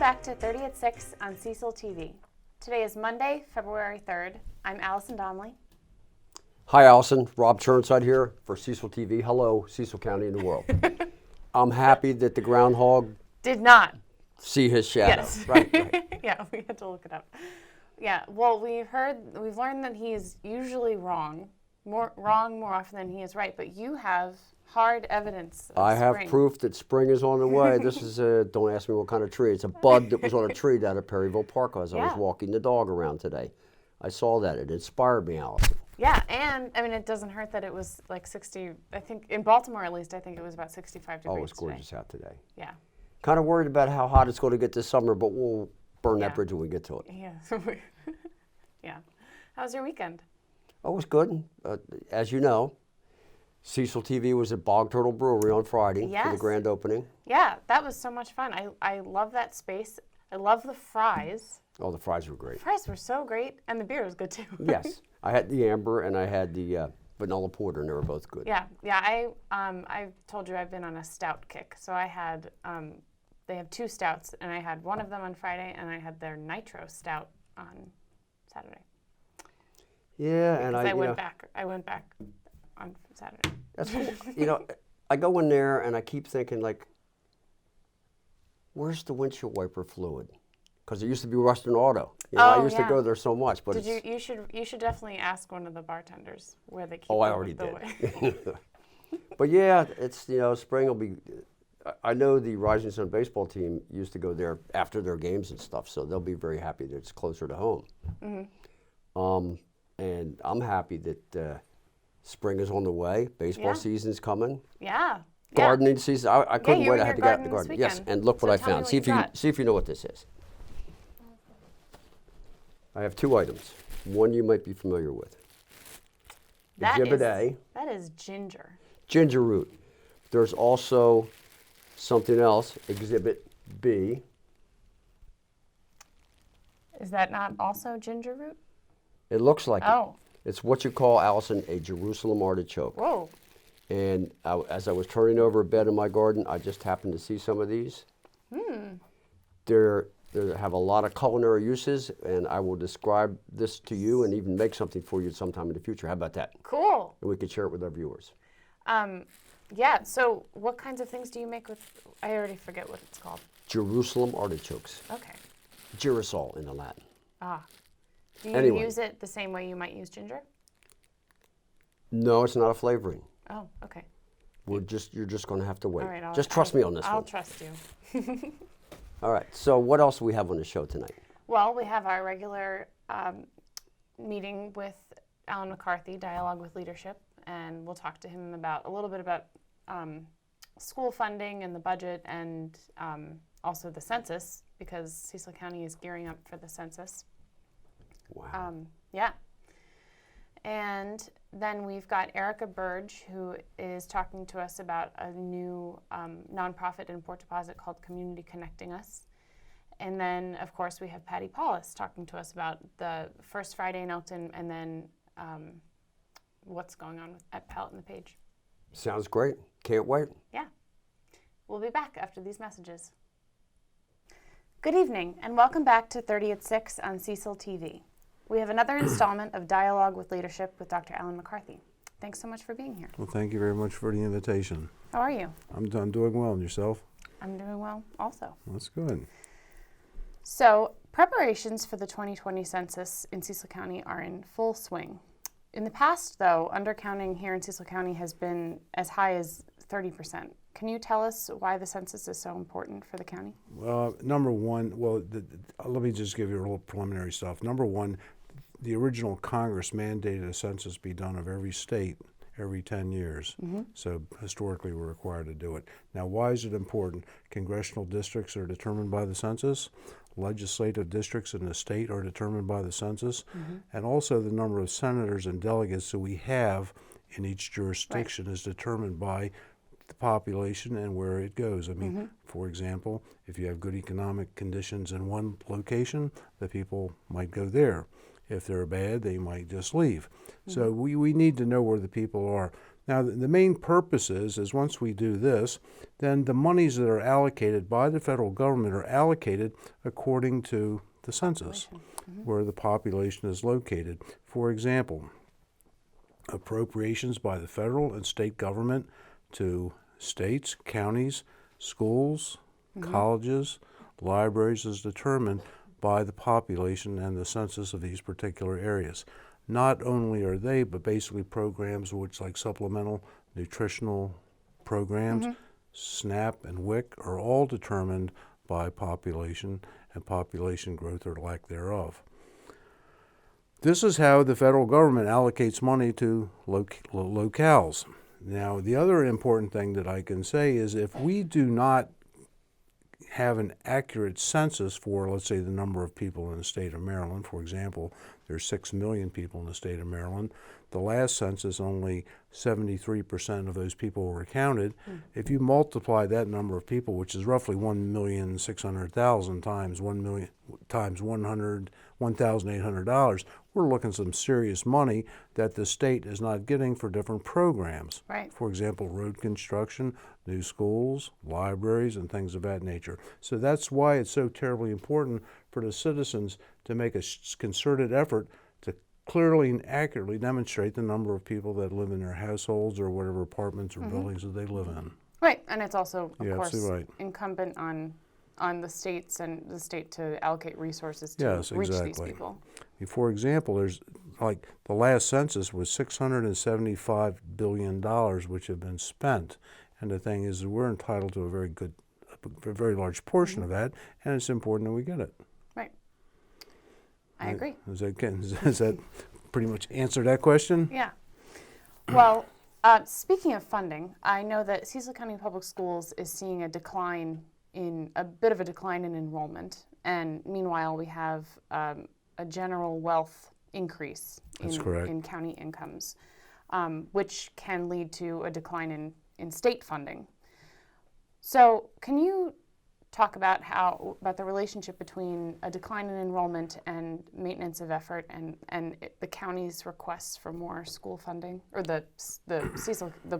back to 30 at 6 on Cecil TV. Today is Monday, February 3rd. I'm Alison Donnelly. Hi, Alison. Rob Churnside here for Cecil TV. Hello, Cecil County and the world. I'm happy that the groundhog Did not see his shadow. Yes. Right. Yeah, we had to look it up. Yeah, well, we've learned that he is usually wrong more often than he is right, but you have hard evidence of I have spring. proof that spring is on the way. This is don't ask me what kind of tree. It's a bud that was on a tree down at Perryville Park as I was walking the dog around today. I saw that. It inspired me, Alison. Yeah, and I mean, it doesn't hurt that it was like 60, I think in Baltimore at least, I think it was about 65 degrees. Oh, it's gorgeous out today. Yeah. Kind of worried about how hot it's going to get this summer, but we'll burn that bridge when we get to it. Yeah. Yeah. How was your weekend? Oh, it was good. As you know, Cecil TV was at Bog Turtle Brewery on Friday for the grand opening. Yeah, that was so much fun. I love that space. I love the fries. Oh, the fries were great. The fries were so great, and the beer was good too. Yes, I had the amber and I had the vanilla porter, and they were both good. Yeah. I told you I've been on a stout kick, so I had they have two stouts, and I had one of them on Friday, and I had their nitro stout on Saturday. Yeah, and I went back on Saturday. That's cool. You know, I go in there and I keep thinking, like, where's the windshield wiper fluid? Because it used to be Western Auto. You know, I used to go there so much, but you should definitely ask one of the bartenders where they keep. Oh, I already did. But yeah, it's spring will be. I know the Rising Sun baseball team used to go there after their games and stuff, so they'll be very happy that it's closer to home. Mm-hmm. And I'm happy that spring is on the way. Baseball season's coming. Yeah. Gardening season. I couldn't wait. I had to get out in the garden. Weekend. Yes, and look what I found. See if you know what this is. I have two items. One you might be familiar with. Exhibit A. That is ginger. Ginger root. There's also something else, Exhibit B. Is that not also ginger root? It looks like it. It's what you call, Alison, a Jerusalem artichoke. Whoa. And as I was turning over a bed in my garden, I just happened to see some of these. They have a lot of culinary uses, and I will describe this to you and even make something for you sometime in the future. How about that? Cool. And we could share it with our viewers. Yeah, so what kinds of things do you make with, I already forget what it's called. Jerusalem artichokes. Okay. Girasol in the Latin. Ah. Do you use it the same way you might use ginger? No, it's not a flavoring. Oh, okay. You're just going to have to wait. All right, just trust me on this one. I'll trust you. All right, so what else do we have on the show tonight? Well, we have our regular meeting with Alan McCarthy, Dialogue with Leadership, and we'll talk to him a little bit about school funding and the budget, and also the census, because Cecil County is gearing up for the census. Wow. Yeah. And then we've got Erica Berge, who is talking to us about a new nonprofit in Port Deposit called Community Connecting Us. And then, of course, we have Patti Paulus talking to us about the First Friday in Elkton, and then what's going on at Pallet and the Page. Sounds great. Can't wait. Yeah. We'll be back after these messages. Good evening, and welcome back to 30 at 6 on Cecil TV. We have another installment of Dialogue with Leadership with Dr. Alan McCarthy. Thanks so much for being here. Well, thank you very much for the invitation. How are you? I'm doing well. And yourself? I'm doing well also. That's good. So, preparations for the 2020 census in Cecil County are in full swing. In the past, though, undercounting here in Cecil County has been as high as 30%. Can you tell us why the census is so important for the county? Well, number one, let me just give you a little preliminary stuff. Number one, the original Congress mandated a census be done of every state every 10 years. Mm-hmm. So historically we're required to do it. Now, why is it important? Congressional districts are determined by the census. Legislative districts in the state are determined by the census. Mm-hmm. And also the number of senators and delegates that we have in each jurisdiction is determined by the population and where it goes. I mean, for example, if you have good economic conditions in one location, the people might go there. If they're bad, they might just leave. So we need to know where the people are. Now, the main purpose is once we do this, then the monies that are allocated by the federal government are allocated according to the census, where the population is located. For example, appropriations by the federal and state government to states, counties, schools, colleges, libraries is determined by the population and the census of these particular areas. Not only are they, but basically programs which like supplemental nutritional programs, SNAP and WIC are all determined by population and population growth or lack thereof. This is how the federal government allocates money to locales. Now, the other important thing that I can say is if we do not have an accurate census for, let's say, the number of people in the state of Maryland. For example, there's 6 million people in the state of Maryland. The last census, only 73% of those people were counted. If you multiply that number of people, which is roughly 1,600,000 times 1 million times $1,800, we're looking at some serious money that the state is not getting for different programs. Right. For example, road construction, new schools, libraries, and things of that nature. So that's why it's so terribly important for the citizens to make a concerted effort to clearly and accurately demonstrate the number of people that live in their households or whatever apartments or buildings that they live in. Right, and it's also, of Yeah, course, absolutely right. incumbent on the states and the state to allocate resources to Yes, reach these exactly. people. For example, there's like the last census was $675 billion which have been spent. And the thing is, we're entitled to a very large portion of that, and it's important that we get it. Right. I agree. Does that pretty much answer that question? Yeah. Well, speaking of funding, I know that Cecil County Public Schools is seeing a bit of a decline in enrollment, and meanwhile we have a general wealth increase in county incomes, which can lead to a decline in state funding. So can you talk about the relationship between a decline in enrollment and maintenance of effort and the county's requests for more school funding, or the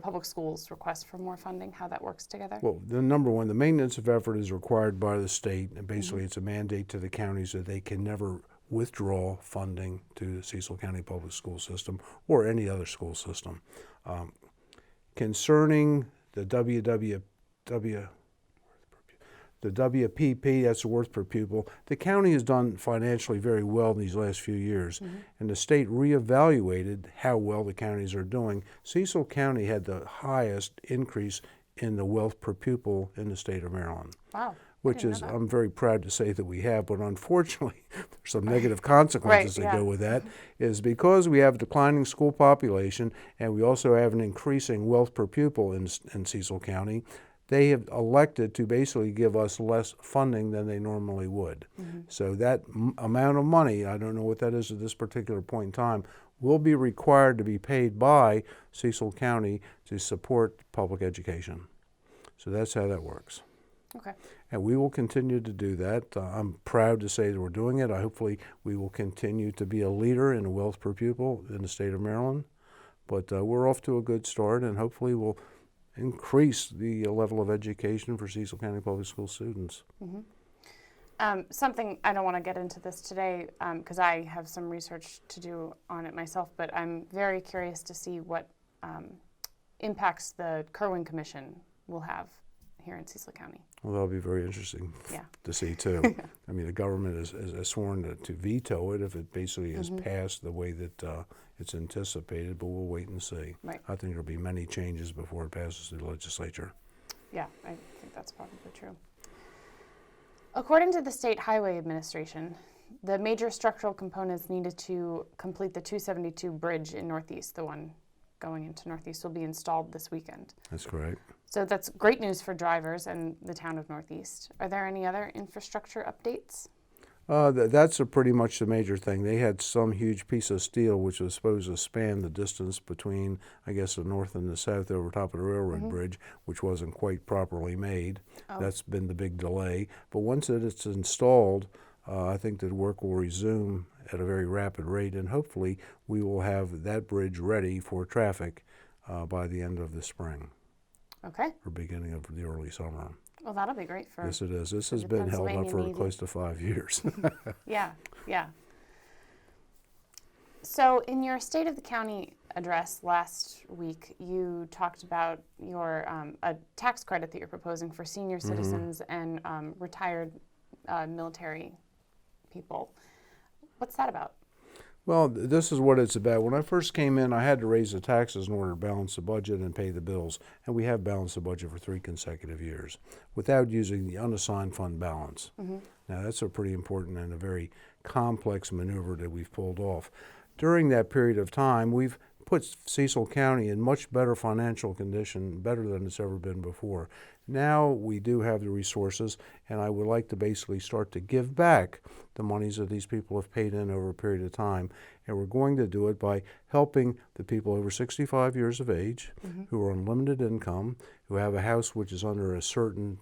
public schools request for more funding, how that works together? Well, the number one, the maintenance of effort is required by the state, and basically it's a mandate to the counties that they can never withdraw funding to the Cecil County Public School System or any other school system. Concerning the WPP, that's the worth per pupil, the county has done financially very well in these last few years, and the state reevaluated how well the counties are doing. Cecil County had the highest increase in the wealth per pupil in the state of Maryland. Wow. Which is, I'm very proud to say that we have, but unfortunately, there's some negative consequences that go with that, is because we have a declining school population and we also have an increasing wealth per pupil in Cecil County, they have elected to basically give us less funding than they normally would. So that amount of money, I don't know what that is at this particular point in time, will be required to be paid by Cecil County to support public education. So that's how that works. Okay. And we will continue to do that. I'm proud to say that we're doing it. Hopefully we will continue to be a leader in wealth per pupil in the state of Maryland. But we're off to a good start, and hopefully we'll increase the level of education for Cecil County Public School students. Something, I don't want to get into this today because I have some research to do on it myself, but I'm very curious to see what impacts the Kerwin Commission will have here in Cecil County. Well, that'll be very interesting to see, too. I mean, the government is sworn to veto it if it basically is passed the way that it's anticipated, but we'll wait and see. Right. I think there'll be many changes before it passes through the legislature. Yeah, I think that's probably true. According to the State Highway Administration, the major structural components needed to complete the 272 bridge in Northeast, the one going into Northeast, will be installed this weekend. That's correct. So that's great news for drivers and the town of Northeast. Are there any other infrastructure updates? That's pretty much the major thing. They had some huge piece of steel which was supposed to span the distance between, I guess, the north and the south over top of the railroad bridge, which wasn't quite properly made. That's been the big delay. But once it's installed, I think that work will resume at a very rapid rate, and hopefully we will have that bridge ready for traffic by the end of the spring Okay. or beginning of the early summer. Well, that'll be great for. Yes, it is. This for has the been held up Pennsylvania for media. close to 5 years. Yeah, yeah. So, in your State of the County address last week, you talked about your a tax credit that you're proposing for senior citizens and retired military people. What's that about? Well, this is what it's about. When I first came in, I had to raise the taxes in order to balance the budget and pay the bills. And we have balanced the budget for 3 consecutive years without using the unassigned fund balance. Now, that's a pretty important and a very complex maneuver that we've pulled off. During that period of time, we've put Cecil County in much better financial condition, better than it's ever been before. Now we do have the resources, and I would like to basically start to give back the monies that these people have paid in over a period of time. And we're going to do it by helping the people over 65 years of age who are on limited income, who have a house which is under a certain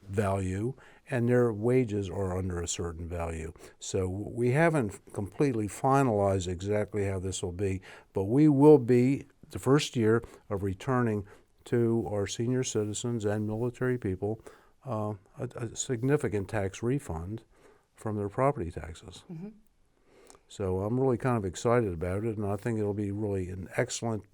value, and their wages are under a certain value. So we haven't completely finalized exactly how this will be, but we will be the first year of returning to our senior citizens and military people a significant tax refund from their property taxes. So I'm really kind of excited about it, and I think it'll be really an excellent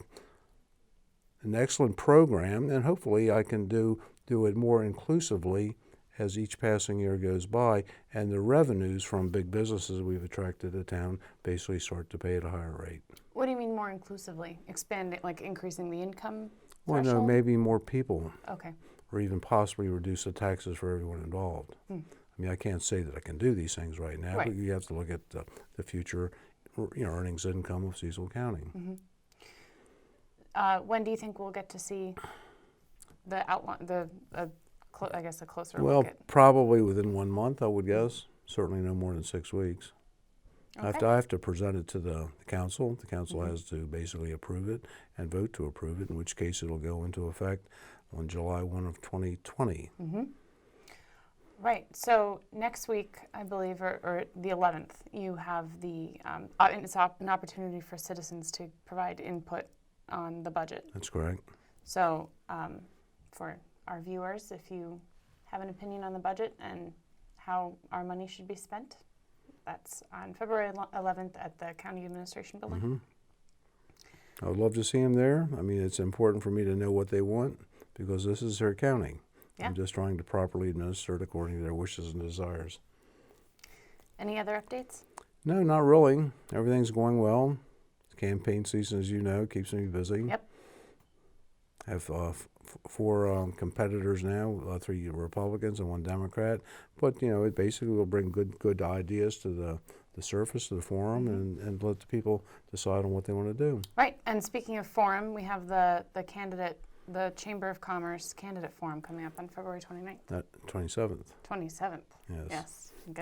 program, and hopefully I can do it more inclusively as each passing year goes by, and the revenues from big businesses we've attracted to town basically start to pay at a higher rate. What do you mean more inclusively? Expanding, like increasing the income Well, threshold? no, maybe more people, Okay. or even possibly reduce the taxes for everyone involved. I mean, I can't say that I can do these things right now, Right. but you have to look at the future, earnings income of Cecil County. When do you think we'll get to see the outline, I guess a closer Well, look at? probably within 1 month, I would guess. Certainly no more than 6 weeks. I have to present it to the council. The council has to basically approve it and vote to approve it, in which case it'll go into effect on July 1 of 2020. Right. So next week, I believe, or the 11th, you have the and it's an opportunity for citizens to provide input on the budget. That's correct. So for our viewers, if you have an opinion on the budget and how our money should be spent, that's on February 11th at the County Administration Building. I would love to see them there. I mean, it's important for me to know what they want because this is their county. Yeah. I'm just trying to properly administer it according to their wishes and desires. Any other updates? No, not really. Everything's going well. Campaign season, as you know, keeps me busy. Yep. I have 4 competitors now, 3 Republicans and 1 Democrat. But, it basically will bring good ideas to the surface of the forum and let the people decide on what they want to do. Right. And speaking of forum, we have the Chamber of Commerce candidate forum coming up on February 29th. 27th. 27th. Yes. Yes. I'm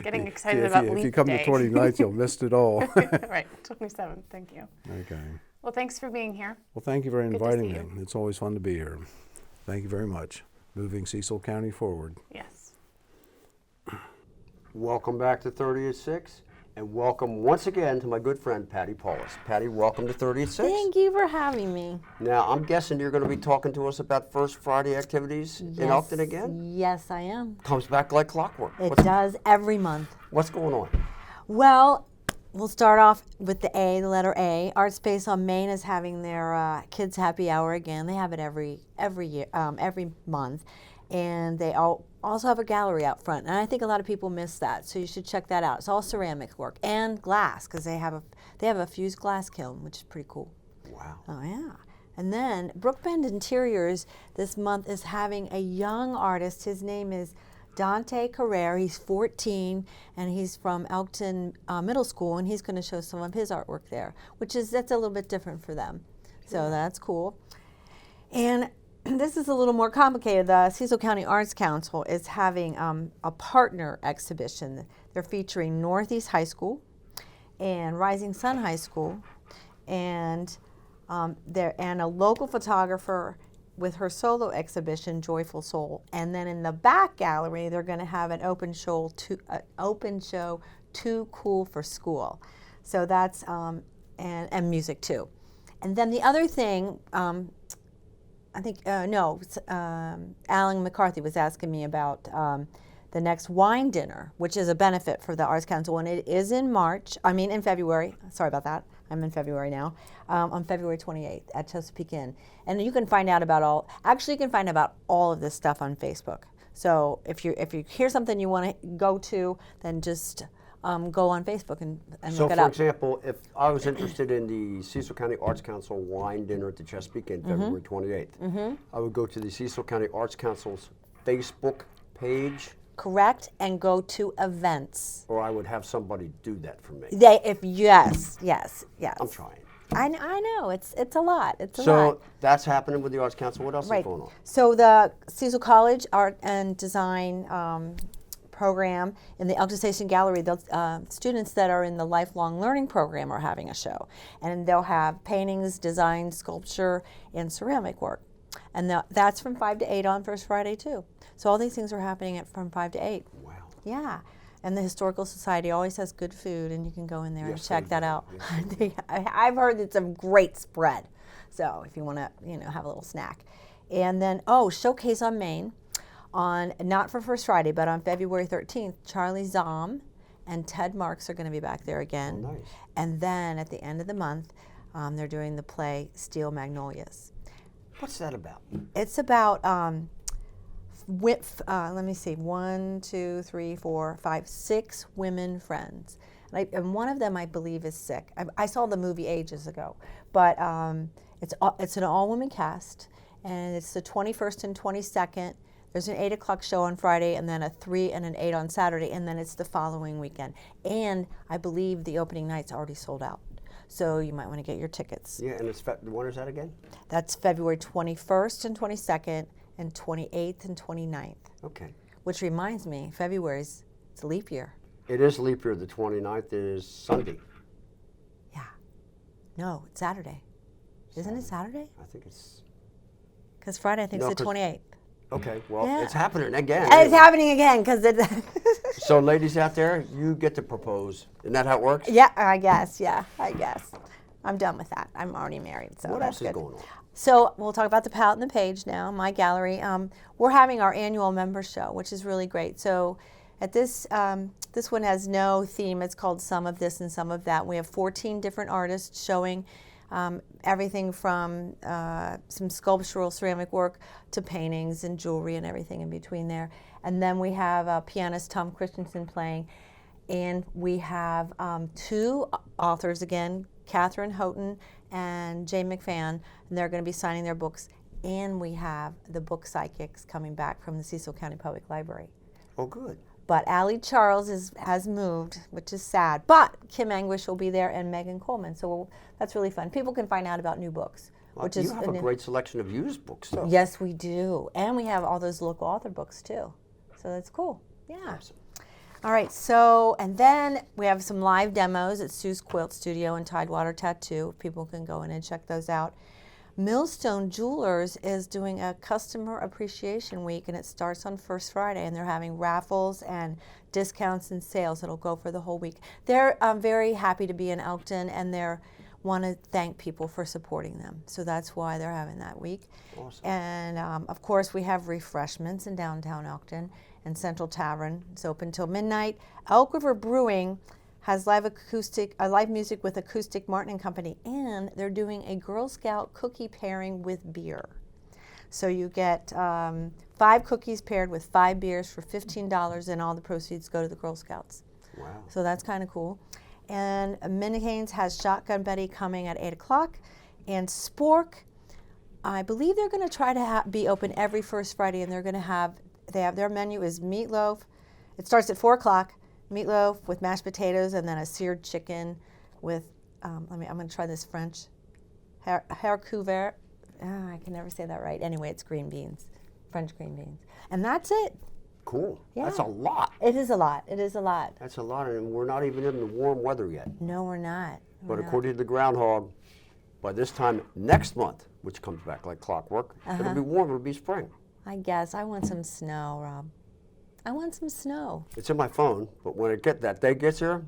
getting excited about leap If you come day. to 29th, you'll miss it all. Right. 27th. Thank you. Okay. Well, thanks for being here. Well, thank you for Good to inviting see me. It's always fun to be here. Thank you very much. Moving Cecil County forward. Yes. Welcome back to 30 at 6, and welcome once again to my good friend Patti Paulus. Patti, welcome to 30 at 6. Thank you for having me. Now, I'm guessing you're going to be talking to us about First Friday activities in Elkton again? Yes, I am. Comes back like clockwork. It does every month. What's going on? Well, we'll start off with the letter A. Art Space on Main is having their Kids Happy Hour again. They have it every year, every month. And they also have a gallery out front. And I think a lot of people miss that, so you should check that out. It's all ceramic work and glass, because they have a fused glass kiln, which is pretty cool. Wow. Oh, yeah. And then Brookbend Interiors this month is having a young artist. His name is Dante Carrere. He's 14, and he's from Elkton Middle School, and he's going to show some of his artwork there, that's a little bit different for them. So that's cool. And this is a little more complicated. The Cecil County Arts Council is having a partner exhibition. They're featuring Northeast High School and Rising Sun High School, and a local photographer with her solo exhibition, Joyful Soul. And then in the back gallery, they're going to have an open show, Too Cool for School. So that's and music too. And then the other thing, I think, Alan McCarthy was asking me about the next wine dinner, which is a benefit for the Arts Council, and it is in February. Sorry about that. I'm in February now. On February 28th at Chesapeake Inn. And you can find out about all of this stuff on Facebook. So if you hear something you want to go to, then just go on Facebook and look it up. So, for example, if I was interested in the Cecil County Arts Council wine dinner at the Chesapeake Inn, February 28th, I would go to the Cecil County Arts Council's Facebook page. Correct, and go to events. Or I would have somebody do that for me. Yes. I'm trying. I know it's a lot. It's a lot. So that's happening with the Arts Council. What else is going on? So the Cecil College Art and Design program in the Elkton Station Gallery, those students that are in the lifelong learning program are having a show, and they'll have paintings, design, sculpture, and ceramic work, and that's from 5 to 8 on First Friday too. So all these things are happening from 5 to 8. Wow. Yeah. And the Historical Society always has good food, and you can go in there and check that out. Yes, I've heard it's a great spread. So if you want to, have a little snack. And then, Showcase on Main, not for First Friday, but on February 13th, Charlie Zahm and Ted Marks are going to be back there again. Oh, nice. And then at the end of the month, they're doing the play Steel Magnolias. What's that about? It's about let me see, 1, 2, 3, 4, 5, 6 women friends. And one of them, I believe, is sick. I saw the movie ages ago, but it's an all-woman cast, and it's the 21st and 22nd. There's an 8 o'clock show on Friday, and then a 3 and an 8 on Saturday, and then it's the following weekend. And I believe the opening night's already sold out, so you might want to get your tickets. Yeah, and when is that again? That's February 21st and 22nd, and 28th and 29th. Okay. Which reminds me, it's a leap year. It is leap year. The 29th is Sunday. Yeah. No, it's Saturday. Isn't it Saturday? I think it's... Because Friday, I think, is the 28th. Okay, well, Yeah. it's happening again. It's happening again, because So ladies out there, you get to propose. Isn't that how it works? Yeah, I guess. I'm done with that. I'm already married, so What that's else is good. going on? So we'll talk about the palette and the page now, my gallery. We're having our annual member show, which is really great. So at this one has no theme. It's called Some of This and Some of That. We have 14 different artists showing everything from some sculptural ceramic work to paintings and jewelry and everything in between there. And then we have pianist Tom Christensen playing. And we have 2 authors again, Catherine Houghton and Jay McFan, and they're going to be signing their books. And we have the book psychics coming back from the Cecil County Public Library. Oh, good. But Allie Charles has moved, which is sad. But Kim Anguish will be there and Megan Coleman, so that's really fun. People can find out about new books. Well, you have a great selection of used books, though. Yes, we do. And we have all those local author books, too. So that's cool. Yeah. Awesome. All right, so, and then we have some live demos at Sue's Quilt Studio and Tidewater Tattoo. People can go in and check those out. Millstone Jewelers is doing a customer appreciation week, and it starts on First Friday, and they're having raffles and discounts and sales that'll go for the whole week. They're very happy to be in Elkton, and they want to thank people for supporting them. So that's why they're having that week. Awesome. And of course, we have refreshments in downtown Elkton and Central Tavern. It's open till midnight. Elk River Brewing has live music with Acoustic Martin and Company, and they're doing a Girl Scout cookie pairing with beer. So you get 5 cookies paired with 5 beers for $15, and all the proceeds go to the Girl Scouts. Wow. So that's kind of cool. And Minicane's has Shotgun Betty coming at 8 o'clock. And Spork, I believe they're going to try to be open every first Friday, and they have their menu is meatloaf. It starts at 4 o'clock. Meatloaf with mashed potatoes, and then a seared chicken with, I'm going to try this French, haricot. I can never say that right. Anyway, it's green beans, French green beans. And that's it. Cool. Yeah. That's a lot. It is a lot. It is a lot. That's a lot, and we're not even in the warm weather yet. No, we're not. But according to the groundhog, by this time next month, which comes back like clockwork, it'll be warmer, it'll be spring. I guess. I want some snow, Rob. I want some snow. It's in my phone, but when that day gets here,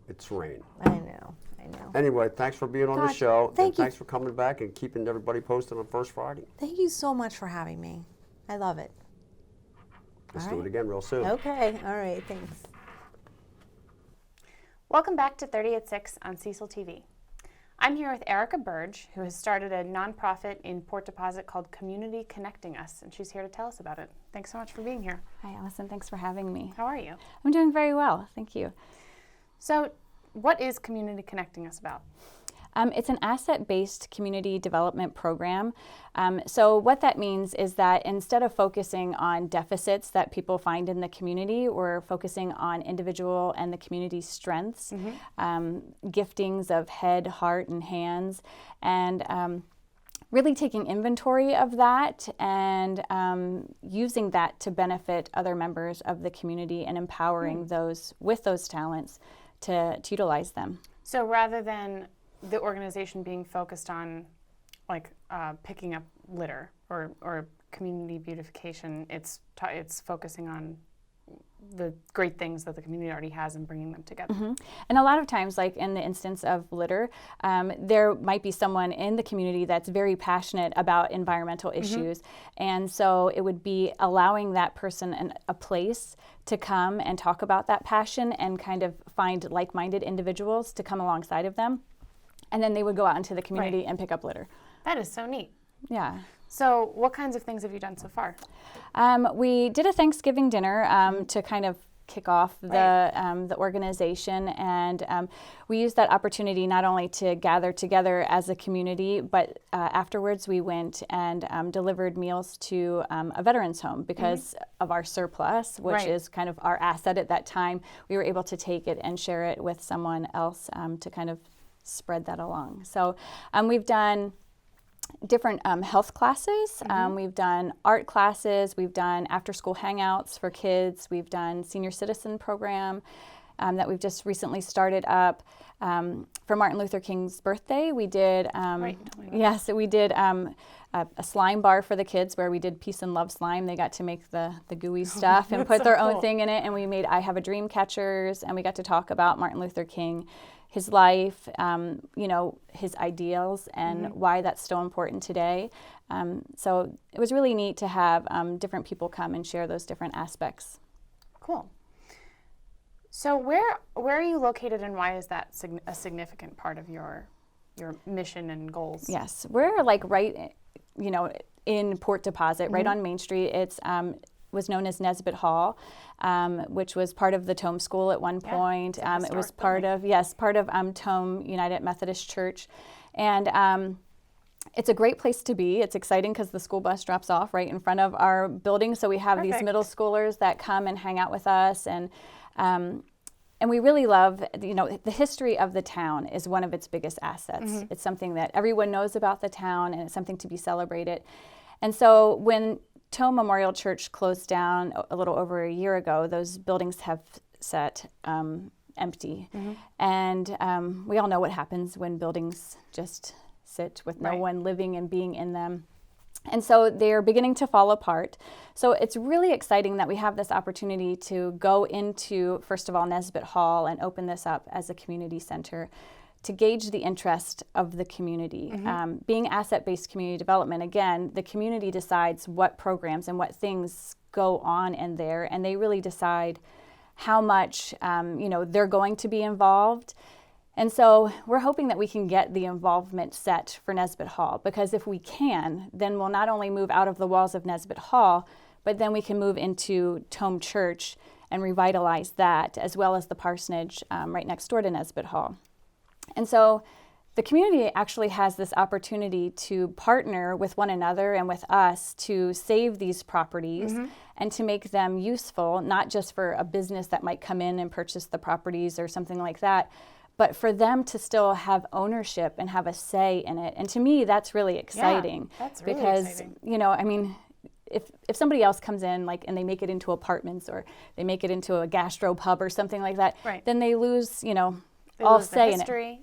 it's rain. I know. I know. Anyway, thanks for being on the Gosh, show. thank and you. Thanks for coming back and keeping everybody posted on First Friday. Thank you so much for having me. I love it. Let's All do right. it again real soon. Okay. All right. Thanks. Welcome back to 30 at 6 on Cecil TV. I'm here with Erica Berge, who has started a nonprofit in Port Deposit called Community Connecting Us, and she's here to tell us about it. Thanks so much for being here. Hi, Alison. Thanks for having me. How are you? I'm doing very well. Thank you. So, what is Community Connecting Us about? It's an asset-based community development program. So what that means is that instead of focusing on deficits that people find in the community, we're focusing on individual and the community's strengths, giftings of head, heart, and hands, and really taking inventory of that and using that to benefit other members of the community and empowering those with those talents to utilize them. So, rather than the organization being focused on like picking up litter or community beautification, it's focusing on the great things that the community already has and bringing them together. And a lot of times, like in the instance of litter, there might be someone in the community that's very passionate about environmental issues. And so it would be allowing that person a place to come and talk about that passion and kind of find like-minded individuals to come alongside of them. And then they would go out into the community and pick up litter. That is so neat. Yeah. So, what kinds of things have you done so far? We did a Thanksgiving dinner to kind of kick off the organization, and we used that opportunity not only to gather together as a community, but afterwards we went and delivered meals to a veterans home because of our surplus, which is kind of our asset at that time. We were able to take it and share it with someone else to kind of spread that along. So we've done different health classes. We've done art classes. We've done after-school hangouts for kids. We've done senior citizen program that we've just recently started up. For Martin Luther King's birthday, we did, so we did a slime bar for the kids where we did peace and love slime. They got to make the gooey stuff and put their own thing in it. And we made I Have a Dream catchers, and we got to talk about Martin Luther King, his life, his ideals, and why that's still important today. So it was really neat to have different people come and share those different aspects. Cool. So where are you located, and why is that a significant part of your mission and goals? Yes, we're like right, in Port Deposit, right on Main Street. It's was known as Nesbitt Hall, which was part of the Tome School at one point. It was part of Tome United Methodist Church, and it's a great place to be. It's exciting because the school bus drops off right in front of our building, so we have these middle schoolers that come and hang out with us, and we really love, the history of the town is one of its biggest assets. It's something that everyone knows about the town, and it's something to be celebrated. And so when Tome Memorial Church closed down a little over a year ago, those buildings have sat empty. And we all know what happens when buildings just sit with no one living and being in them. And so they're beginning to fall apart. So it's really exciting that we have this opportunity to go into, first of all, Nesbitt Hall and open this up as a community center to gauge the interest of the community. Being asset-based community development, again, the community decides what programs and what things go on in there, and they really decide how much they're going to be involved. And so we're hoping that we can get the involvement set for Nesbitt Hall, because if we can, then we'll not only move out of the walls of Nesbitt Hall, but then we can move into Tome Church and revitalize that, as well as the parsonage right next door to Nesbitt Hall. And so the community actually has this opportunity to partner with one another and with us to save these properties and to make them useful, not just for a business that might come in and purchase the properties or something like that, but for them to still have ownership and have a say in it. And to me, that's really exciting. Yeah, that's really because, exciting. If somebody else comes in and they make it into apartments, or they make it into a gastro pub or something like that, then they lose, all say in it.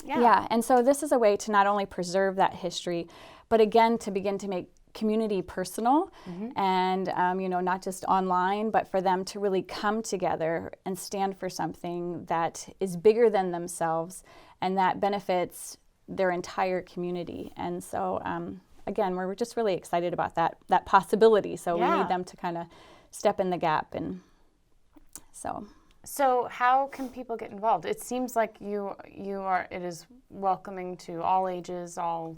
Yeah, and so this is a way to not only preserve that history, but again, to begin to make community personal and, you know, not just online, but for them to really come together and stand for something that is bigger than themselves and that benefits their entire community. And so, again, we're just really excited about that possibility. So we need them to kind of step in the gap. And so how can people get involved? It seems like it is welcoming to all ages, all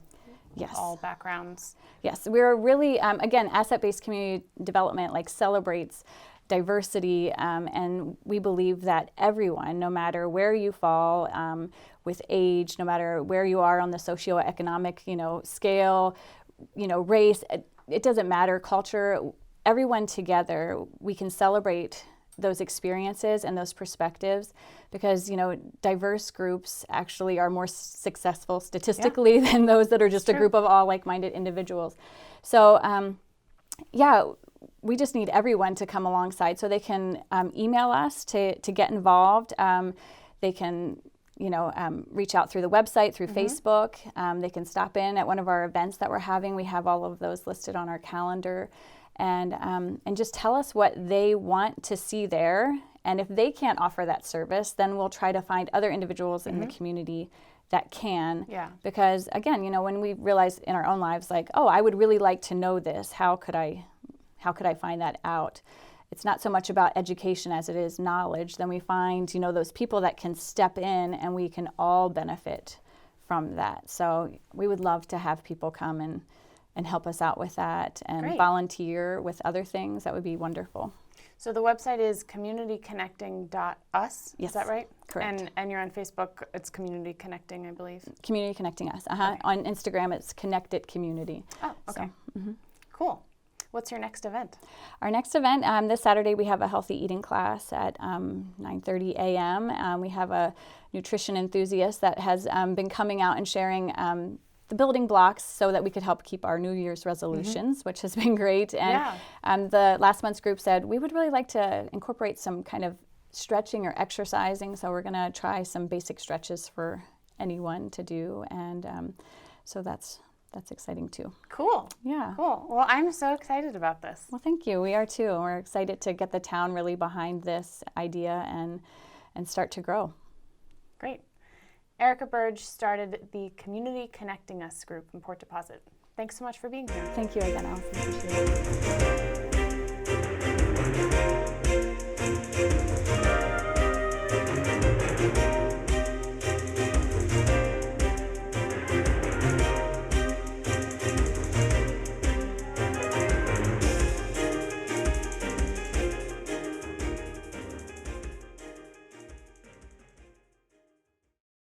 backgrounds. Yes, we're really, again, asset-based community development celebrates diversity, and we believe that everyone, no matter where you fall with age, no matter where you are on the socioeconomic, scale, race, it doesn't matter, culture, everyone together, we can celebrate those experiences and those perspectives because, diverse groups actually are more successful statistically than those that are just a group of all like-minded individuals. So, we just need everyone to come alongside. So they can email us to get involved. They can, reach out through the website, through Facebook. They can stop in at one of our events that we're having. We have all of those listed on our calendar. And just tell us what they want to see there. And if they can't offer that service, then we'll try to find other individuals in the community that can. Yeah. Because again, when we realize in our own lives, I would really like to know this. How could I find that out? It's not so much about education as it is knowledge. Then we find, those people that can step in and we can all benefit from that. So we would love to have people come and help us out with that and volunteer with other things. That would be wonderful. So the website is communityconnecting.us. Yes. Is that right? Correct. And you're on Facebook. It's Community Connecting, I believe. Community Connecting Us. Okay. On Instagram, it's Connected Community. Oh, okay. So, Cool. What's your next event? Our next event, this Saturday, we have a healthy eating class at 9:30 a.m. We have a nutrition enthusiast that has been coming out and sharing the building blocks so that we could help keep our New Year's resolutions, which has been great. And the last month's group said, we would really like to incorporate some kind of stretching or exercising. So we're going to try some basic stretches for anyone to do. And so that's exciting too. Cool. Yeah. Cool. Well, I'm so excited about this. Well, thank you. We are too. We're excited to get the town really behind this idea and start to grow. Great. Erica Berge started the Community Connecting Us group in Port Deposit. Thanks so much for being here. Thank you again, Alison. Appreciate it.